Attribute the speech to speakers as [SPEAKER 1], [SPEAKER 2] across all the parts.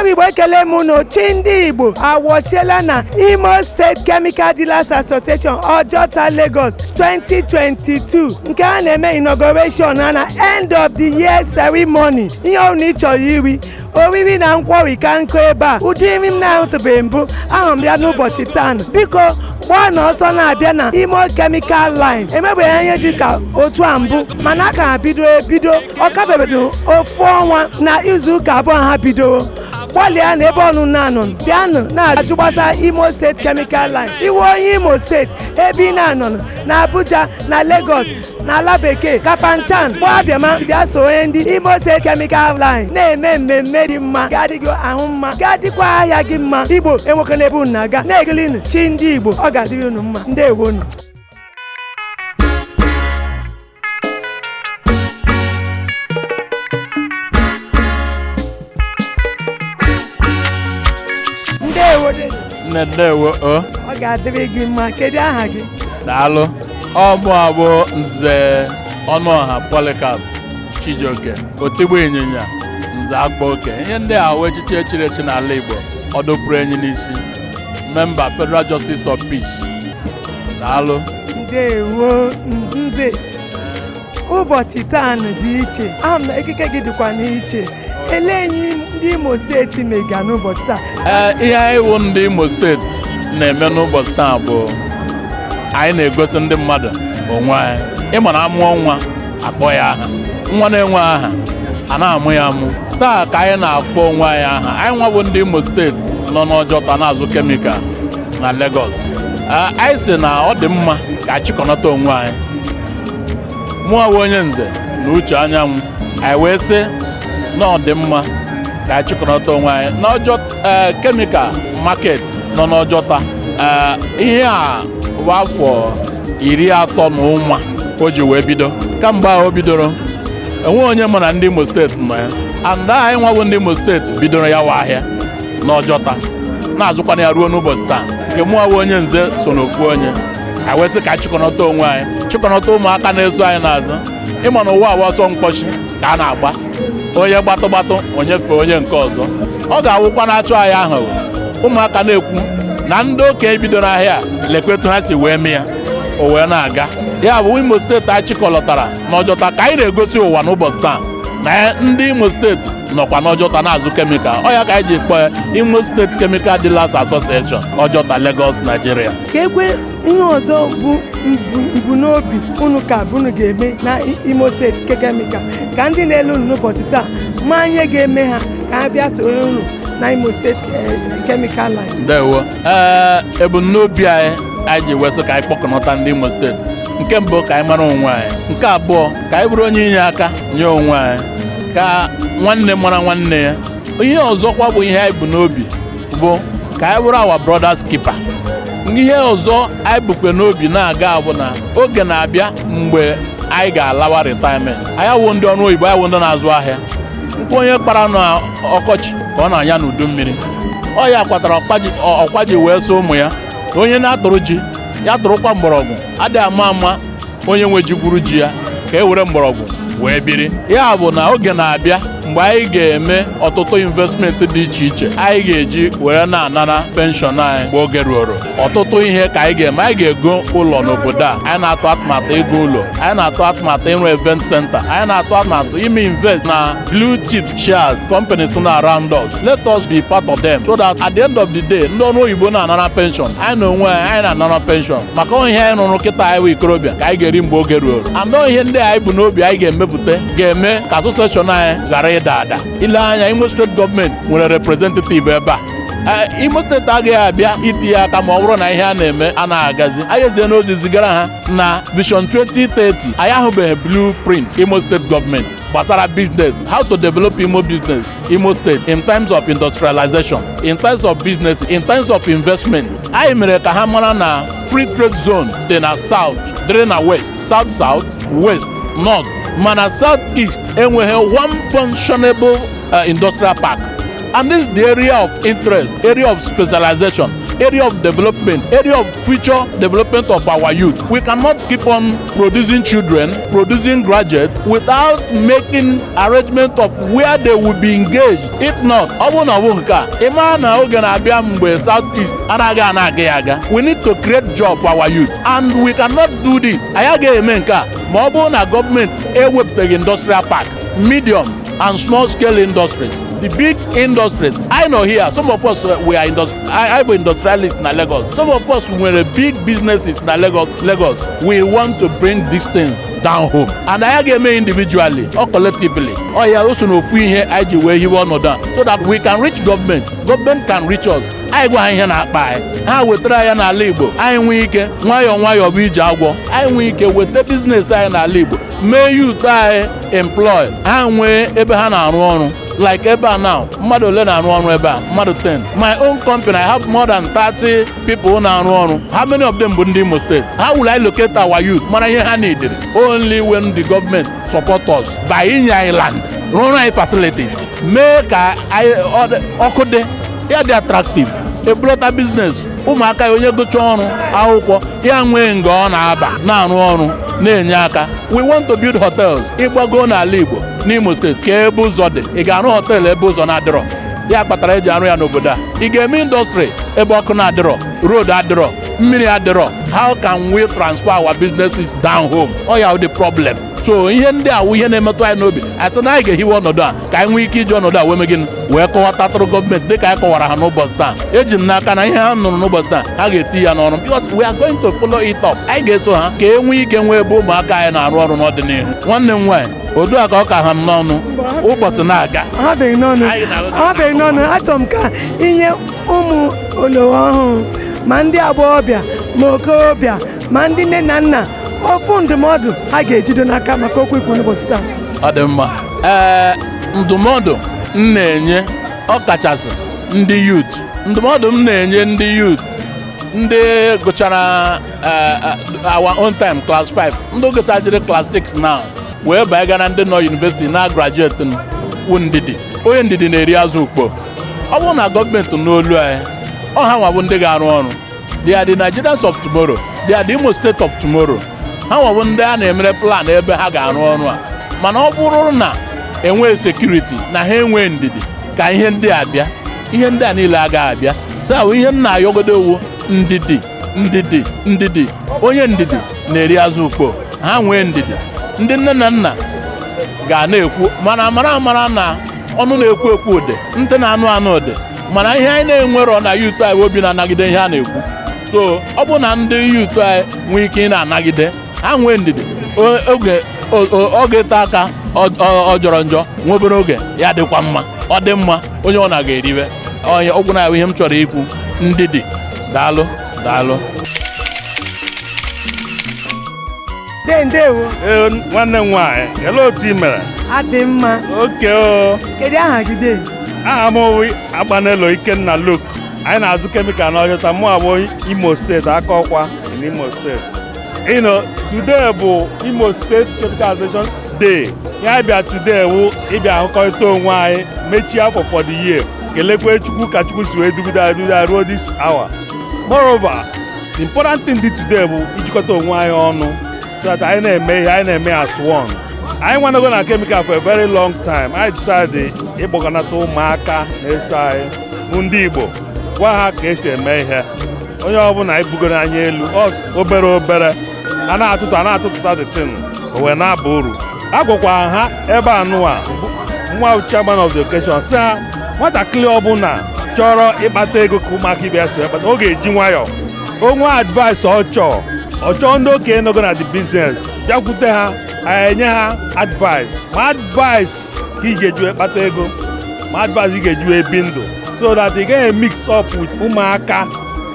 [SPEAKER 1] Igbo ekele m no Chindigbo awọchiela na Imo State Chemical Dealers Association Ojota Lagos 2022 nke a na-eme inauguration na end of the year ceremony. Ihe ọbụla ị chọrọ iri oriri na nkwọri ka nkụ ebe a ụdị nri m na-ahụtụbeghị mbụ ahụrụ m ya n'ụbọchị taa. Biko gbaa n'ọsọ na-abịa na Imo Chemical Line emebeghị ihe dị ka otu a mbụ mana aka ha bido ọ kabebedo ofu ọnwa na izu ụka abụọ ha bidoro. Gbalịa na ebe ọnụ na-anọ bịanụ na-ajụ gbasara Imo State Chemical Line. Iwe onye Imo State ebe ị na-anọ na Abuja na Lagos na ala bekee Kafanchan gbabịama bịa so onye ndị Imo State Chemical Line na-eme mmemme dị mma ga-adịghị ahụ mma ga-adịkwa ahịa gị mma. Igbo enwekọ n'ebe unu na-aga na-egilinu Chindigbo ọ ga-adịghị unu mma. Ndewonu.
[SPEAKER 2] Ndewo
[SPEAKER 1] ọ ga-adịrị gị mma. Kedu aha gị?
[SPEAKER 2] Daalụ. Ọ bụ Nze Ọnụọha Polycarp Chijioke otigbo ịnyịnya Nze Akpa Oke. Ihe ndị a wee echiche echiri echi n'ala Igbo ọ dọpụrụ enyi n'isi member Federal Justice of Peace. Daalụ.
[SPEAKER 1] Ndewo Nze. Ụbọchị taa dị iche ahụ na ekike gị dịkwa n'iche. Elee ihe ndị Imo steeti mega n'ụbọchị taa?
[SPEAKER 2] Ihe anyị wụ ndị Imo steeti na-eme n'ụbọchị taa bụ anyị na-egosi ndị mmadụ onwe anyị. Ịma na amụọ nwa akpọ ya aha, nwa na-enwe aha a na-amụ ya amụ. Taa ka anyị na-akpọ onwe anyị aha. Anyị nwa bụ ndị Imo steeti nọ n'Ọjọta na-azụ kemikal na Lagos. Anyị sị na ọ dị mma ka achịkọnata onwe anyị. Mụọ bụ onye Nze na Uche Anyanwụ anyị wee sị na ọ dị mma ka achịkọnata onwe anyị n'Ọjọta kemikal market nọ n'Ọjọta. Ihe a bụ afọ 31 o ji wee bido. Kamgbe ahụ o bidoro enwe onye ma na ndị Imo steeti nọ ya. Anda anyị nwa bụ ndị Imo steeti bidoro ya wa ahịa n'Ọjọta na-azụkwana ya ruo n'ụbọchị taa. Nke mụọ bụ onye Nze so n'ofu onye anyị wee sị ka achịkọnata onwe anyị, chịkọnata ụmụaka na-eso anyị n'azụ. Ịma na ụwa awa ọsọ mkpọchi ka a na-agba, onye gbatụ onye fee onye nke ọzọ. Ọ ga-awụkwa na-achọ anyị ahụ ụmụaka na-ekwu na ndị okenye bidoro ahịa lekwetu ha si wee mee ya o wee na-aga. Ya bụ Imo steeti achịkọlọtara n'Ọjọta ka anyị na-egosi ụwa n'ụbọchị taa na ndị Imo steeti nọkwa n'Ọjọta na-azụ kemikal. Ọ ya ka anyị ji kpọọ ya Imo State Chemical Dealers Association Ojota Lagos Nigeria.
[SPEAKER 1] Ka ekwe ihe ọzọ bụ mbunobi unu ka unu ga-eme na Imo State Chemical ka ndị na-elu unu n'ụbọchị taa ma ihe ga-eme ha ka ha bịa soro unu na Imo State Chemical Line.
[SPEAKER 2] Ndewo. Ebumnobi anyị ji wesị ka anyị kpọkọnata ndị Imo steeti. Nke mbụ ka anyị mara onwe anyị. Nke abụọ ka anyị bụrụ onye inye aka nye onwe anyị ka nwanne mara nwanne ya. Ihe ọzọkwa bụ ihe anyị bụ n'obi bụ ka anyị bụrụ our brothers keeper. Ihe ọzọ anyị bụkwa n'obi na-aga bụ na oge na-abịa mgbe anyị ga-alawa retirement. Anyị awụ ndị ọrụ oyibo, anyị awụ ndị na-azụ ahịa. Nke onye kpara n'ọkọchị ka ọ na-anya n'udu mmiri. Ọ ya kwatara ọkwa ji wee so ụmụ ya. Onye na-atụrụ ji ya tụrụkwa mgbọrọgwụ. Adịghị ama onye nwe ji gwuru ji ya ka e were mgbọrọgwụ wee biri. Ya bụ na oge na-abịa mgbe anyị ga-eme ọtụtụ investment dị iche iche anyị ga-eji were na-anara penshọn anyị mgbe oge ruoro. Ọtụtụ ihe ka anyị ga-eme. Anyị ga-ego ụlọ n'obodo a. Anyị na-atụ atụmatụ ego ụlọ. Anyị na-atụ atụmatụ ịrụ event center. Anyị na-atụ atụmatụ ime invest na blue chips shares companies na around us. Let us be part of them so that at the end of the day ndị ọrụ oyibo na-anara penshọn anyị na onwe anyị na-anara penshọn maka ihe anyị rụrụ kịta anyị bụ ikorobịa ka anyị ga-eri mgbe oge ruoro. Andọ ihe ndị anyị bụ n'obi anyị ga-emepụta ga-eme ka asosieshọn anyị ghara ịda ada. Ile anya Imo steeti gọọmenti nwere representative ebe a. Imo steeti agaghị abịa itinye aka ma ọ bụrụ na ihe a na-eme anaghị agazi. Anyị ezie n'ozi zigara ha na Vision 2030 anyị ahụbeghị blueprint Imo steeti gọọmenti gbasara business, how to develop Imo State in terms of industrialization, in terms of business, in terms of investment. Anyị mere ka ha mara na free trade zone dị na south, dị na west, south, west, north, mana south east enweghị one functionable industrial park. And this is the area of interest, area of specialization. area of development, area of future development of our youth. We cannot keep on producing children, producing graduates without making arrangement of where they will be engaged. If not, we need to create job for our youth, and we cannot do this. Government industrial park, medium and small scale industries, the big industries. I know here, some of us we are I'm industrialists in Lagos. Some of us were big businesses in Lagos. We want to bring these things down home, and I get me individually or collectively. Oh yeah, also no free here IG where you want to down, so that we can reach government. Government can reach us. I go here na buy. Ha we try na Igbo. I nwe ike nwayo bụ ije agwọ. I nwe ike wete business anyị na Igbo. May you try employ. Ha nwe ebe ha na-arụ ọrụ. Like ebe a now, mmadụ ole na-arụ ọrụ ebe a? Mmadụ 10. My own company, I have more than 30 people na-arụ ọrụ. How many of them bụ ndị Imo State? How will I locate our youth? Mana ihe ha needed. Only when the government support us by inye anyị land, run anyị facilities, mee ka ọkụ dị, ya dị attractive. Ebrota business, ụmụaka onye gụcha ọrụ akwụkwọ ya nwee nga ọ na-aba na-arụ ọrụ na-enye aka. We want to build hotels. Ịgbago n'ala Igbo n'Imo State ka ebe ụzọ dị, ị ga-arụ hotel ebe ụzọ na-adịrọ, ya kpatara eji arụ ya n'obodo a. Ị ga-eme industry ebe ọkụ na-adịrọ, road adịrọ, mmiri adịrọ. How can we transfer our businesses down home? Ọ ya the problem. So ihe ndị a ihe na-emetụ anyị n'obi, asị na anyị ga-ehiwe ọnọdụ a ka anyị nwee ike iji ọnọdụ a wee megịnị wee kọwatatụrụ gọọmenti dịka anyị kọwara ha n'ụbọchị taa. Eji m n'aka na ihe ha nụrụ n'ụbọchị taa ha ga-eti ya n'ọrụ, because we are going to follow it up. Anyị ga-eso ha ka e nwee ike nwee ebe ụmụaka anyị na-arụ ọrụ n'ọdịnihu. Nwanne m nwaanyị odu a ka ọ ka ha m n'ọnụ ụbọchị na-aga.
[SPEAKER 1] Ha beghị n'ọnụ. Achọrọ m ka inye ụmụ olowo ọhụrụ ma ndị agbọghọbịa ma okorobịa ma ndị nne na nna okwu ndụmọdụ ha ga-ejido n'aka maka okwu ikwu n'ụbọchị taa.
[SPEAKER 2] Ọ dị mma. Ndụmọdụ m na-enye ọkachasị ndị youth. Ndụmọdụ m na-enye ndị youth ndị gụchara our own time class 5, ndị gụchajiri class 6 now wee banye gara ndị nọ university na graduate wụ ndidi. Onye ndidi na-eri azụ ukpo. Ọ bụrụ na gọọmenti n'olu anyị, ọ ha nwa bụ ndị ga-arụ ọrụ. They are the Nigerians of tomorrow. They are the Imo State of tomorrow. Ha nwabụ ndị a na-emere plan ebe ha ga-arụ ọrụ a. Mana ọ bụrụ na enwe security na ha enwe ndidi ka ihe ndị a bịa, ihe ndị a niile agaghị abịa. Saa ihe nna ayọgodowo ndidi. Onye ndidi na-eri azụ ukpo. Ha nwee ndidi. Ndị nne na nna ga na-ekwu mana mara na ọnụ na-ekwu ụdị, ntị na-anụ ụdị. Mana ihe anyị na-enwerọ na youth anyị obi na-anagide ihe a na-ekwu. So ọ bụ na ndị youth anyị nwee ike ị na-anagide, ha nwee ndidi, oge taa aka ọ jọrọ njọ, nwa obere oge ya dịkwa mma, ọ dị mma, onye ọ na-aga eriwe. Onye ọgwụ na ihe m chọrọ ikwu, ndidi. Daalụ.
[SPEAKER 1] Ndewo.
[SPEAKER 3] Nwanne m nwaanyị, ele otu ị mere?
[SPEAKER 1] Adị mma.
[SPEAKER 3] Oke o.
[SPEAKER 1] Kedu aha gị de?
[SPEAKER 3] Aha m owi Agbanelo Ikenna Luke. Anyị na-azụ kemikal n'Ojota. Mụ abụ Imo State, aka ọkwa in Imo State. Today bụ Imo State Chemicalization Day. Ya bịa today wụ ịbịa ahụkọrịta onwe anyị mechie afọ for the year. Kelekwe Chukwu ka Chukwu si wee dugide ruo this hour. Moreover, the important thing dị today bụ ijikọta onwe anyị ọnụ so that anyị na-eme ihe anyị na-eme as one. Anyị nwanago na chemical for a very long time. I decided ịkpọkọnata ụmụaka na-eso anyị bụ ndị Igbo, gwa ha ka esi eme ihe. Onye ọbụla ibugoro anya elu obere a na-atụtụta the thing o wee na-aba uru. Agwakwa ha ebe anụwa nwa chairman of the occasion sị ha nwatakịrị ọbụla chọrọ ịkpata ego ka ụmụaka ibe ya so ịkpata, ọ ga-eji nwayọọ. Onwe advice ọ chọọ ndị okenye nọgo na the business bịakwute ha, anyị enye ha advice. Ma advice ka ị ga-eji kpata ego, ma advice ị ga-eji ebi ndụ, so that ị gaghị mix up with ụmụaka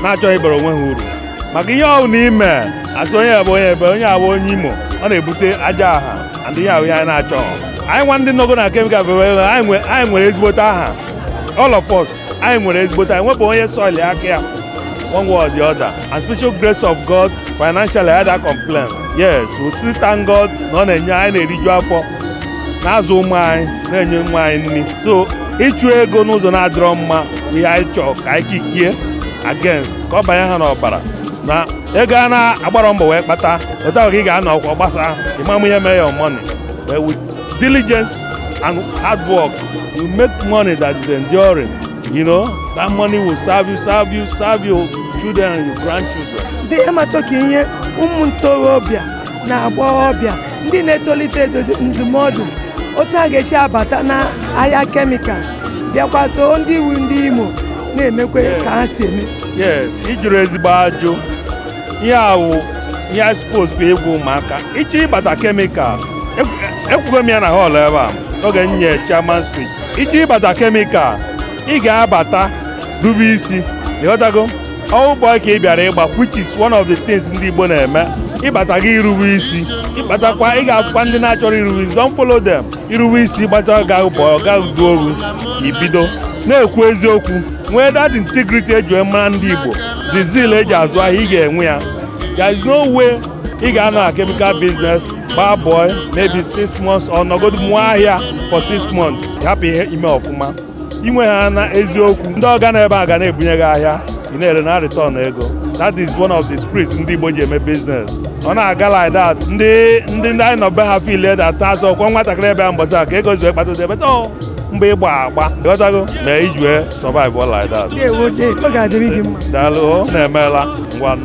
[SPEAKER 3] na-achọghị ịbara onwe ha uru. Maka ihe ọbụla ime asị onye abụ onye Imo, ọ na-ebute aja aha and ihe ahụ ya na-achọghị. Anyị nwa ndị nọgo na chemical anyị nwere ezigbote aha. All of us, anyị nwere ezigbote, anyị nwepụ onye soil aka ya one way or the other, and special grace of God financially I had complain. Yes, we still thank God na ọ na-enye anyị na-eriju afọ, na-azụ ụmụ anyị, na-enye ụmụ anyị nri. So ịchụ ego n'ụzọ na-adịrọ mma ihe anyị chọọ ka anyị kikie against ka ọ banye ha n'ọbara na ego a na-agbara mbọ wee kpata otu ahụ ka ị ga-anọ ọkwa gbasa ịmamụ ihe mee your money but with diligence and hard work you make money that is enduring. You know, that money will serve you, serve your children and your grandchildren.
[SPEAKER 1] Ndị ịmachọ ka ihe ụmụ ntorobịa na agbọghọbịa ndị na-etolite ndụmọdụ otu a ga-esi abata n'ahịa kemikal bịakwa so ndị iwu ndị Imo na-emekwe ka ha si eme.
[SPEAKER 3] Yes, ijuru ezigbo ajụ ihe awụ ihe I suppose bụ egwu ụmụaka ịchọ ịbata kemikal ekwugo m ya na hall ebe a oge nye chairman speech ịchọ ịbata kemikal ị ga-abata rube isi ịghọtago ọwụbọ ka ị bịara ịgba which is one of the things ndị Igbo na-eme ịbata gị irube isi ịbatakwa ị ga-afụkwa ndị na-achọrọ irube isi don't follow them irube isi gbata ga ụbọ ga udo oru ibido na-ekwu eziokwu nwee that integrity eji mara ndị Igbo the zeal eji azụ ahịa ị ga-enwe ya there is no way ị ga-anọ na chemical business gbaa boy maybe 6 months or nọgodu mụọ ahịa for 6 months hapụ ihe ime ọfụma inwe ha na eziokwu ndị ọga na ebe a ga na-ebunye gị ahịa ị na-ere na return ego that is one of the spirits ndị Igbo ji eme business ọ na-aga like that ndị anyị nọ be ha feel that azọ ọkwa nwatakịrị ebe a mbọsị a ka ego zue kpata ebe mgbe ịgba agba ịghọtago ma ijue survive all like that. Daalụ na-emeela ngwa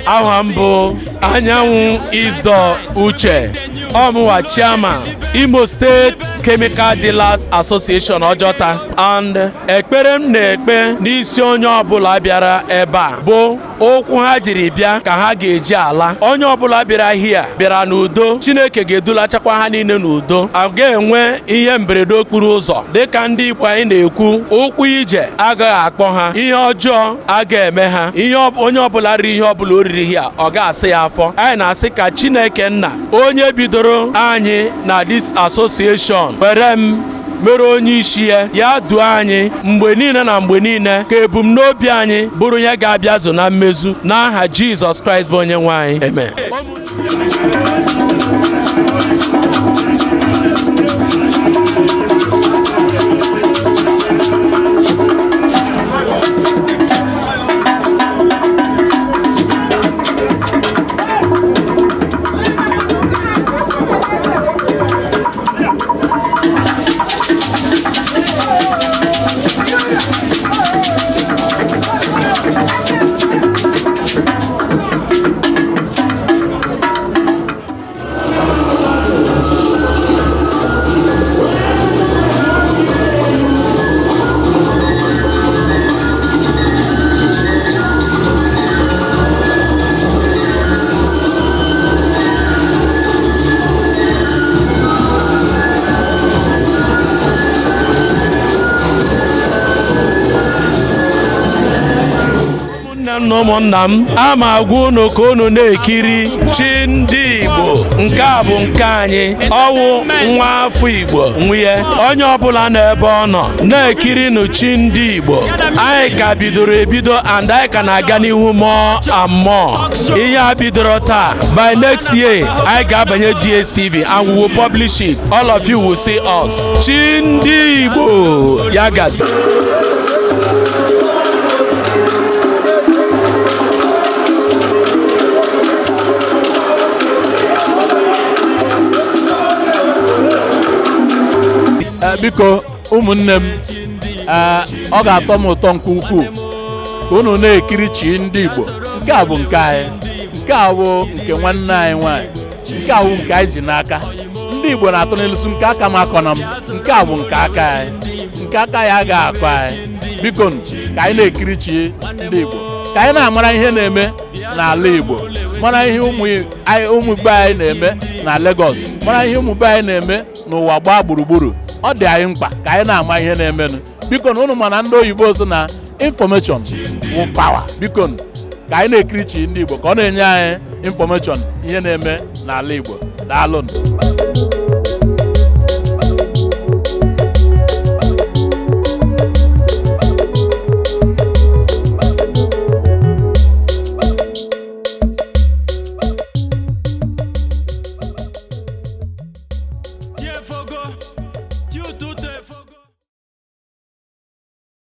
[SPEAKER 4] aha mbụ anyanwụ Isdo Uche ọmụwa chairman Imo State Chemical Dealers Association Ojota and ekpere m na-ekpe n'isi onye ọbụla bịara ebe a bụ okwu ha jiri bịa ka ha ga-eji ala onye ọbụla bịara hia bịara n'udo Chineke ga-edulachakwa ha niile n'udo a ga-enwe ihe mberede okporo ụzọ dịka ndị Igbo anyị na-ekwu ụkwụ ije agaghị akpọ ha ihe ọjọọ a ga-eme ha onye ọbụla riri ihe ọbụla o riri hia ọ ga-asị ya afọ anyị na-asị ka Chineke nna onye bidoro anyị na this association were m mere onye isi ya duo anyị mgbe niile na mgbe niile ka ebumnobi anyị bụrụ ihe ga-abịazụ na mmezu n'aha Jizọs Kraịst bụ onye nwe anyị amen. na ụmụnna m ama agwa unu ka unu na-ekiri Chindigbo nke a bụ nke anyị ọwụ nwa afọ Igbo nwunye onye ọbụla n'ebe ọ nọ na-ekirinụ Chindigbo anyị ka bidoro ebido and anyị ka na-aga n'ihu more and more ihe a bidoro taa by next year anyị ga-abanye DSTV and we will publish it all of you will see us Chindigbo ya gasị.
[SPEAKER 2] Biko ụmụnne m ọ ga-atọ m ụtọ nke ukwuu ka unu na-ekiri Chindigbo nke a bụ nke anyị nke a bụ nke nwanne anyị nwanyị nke a bụ nke anyị ji n'aka ndị Igbo na-atọ n'elusu nke aka m akọ na m nke a bụ nke aka anyị nke aka ya ga-akọ anyị biko ka anyị na-ekiri Chindigbo ka anyị na-amara ihe na-eme n'ala Igbo mara ihe ụmụ be anyị na-eme na Lagos mara ihe ụmụ be anyị na-eme n'ụwa gbaa gburugburu ọ dị anyị mkpa ka anyị na-ama ihe na-emenụ biko na unu mana ndị oyibo so na information wụ power biko ka anyị na-ekiri Chindigbo ka ọ na-enye anyị information ihe na-eme n'ala Igbo daalụ.
[SPEAKER 5] Fogo.